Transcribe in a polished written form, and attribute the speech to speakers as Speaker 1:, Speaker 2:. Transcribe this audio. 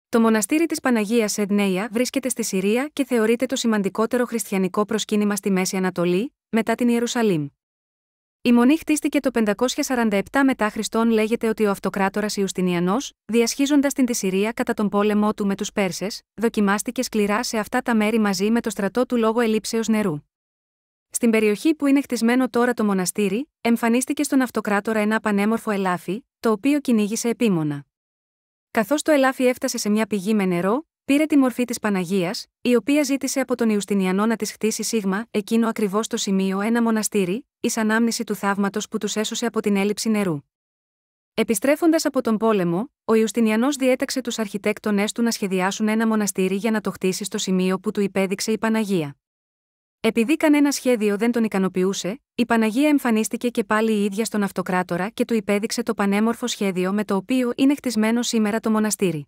Speaker 1: Το μοναστήρι της Παναγίας Εδνέια βρίσκεται στη Συρία και θεωρείται το σημαντικότερο χριστιανικό προσκύνημα στη Μέση Ανατολή, μετά την Ιερουσαλήμ. Η μονή χτίστηκε το 547 μετά Χριστόν. Λέγεται ότι ο αυτοκράτορας Ιουστινιανός, διασχίζοντας τη Συρία κατά τον πόλεμό του με τους Πέρσες, δοκιμάστηκε σκληρά σε αυτά τα μέρη μαζί με το στρατό του λόγω ελλείψεως νερού. Στην περιοχή που είναι χτισμένο τώρα το μοναστήρι, εμφανίστηκε στον αυτοκράτορα ένα πανέμορφο ελάφι, το οποίο κυνήγησε επίμονα. Καθώς το ελάφι έφτασε σε μια πηγή με νερό, πήρε τη μορφή της Παναγίας, η οποία ζήτησε από τον Ιουστινιανό να της χτίσει εκείνο ακριβώς το σημείο ένα μοναστήρι, εις ανάμνηση του θαύματος που τους έσωσε από την έλλειψη νερού. Επιστρέφοντας από τον πόλεμο, ο Ιουστινιανός διέταξε τους αρχιτέκτονες του να σχεδιάσουν ένα μοναστήρι για να το χτίσει στο σημείο που του υπέδειξε η Παναγία. Επειδή κανένα σχέδιο δεν τον ικανοποιούσε, η Παναγία εμφανίστηκε και πάλι η ίδια στον αυτοκράτορα και του υπέδειξε το πανέμορφο σχέδιο με το οποίο είναι χτισμένο σήμερα το μοναστήρι.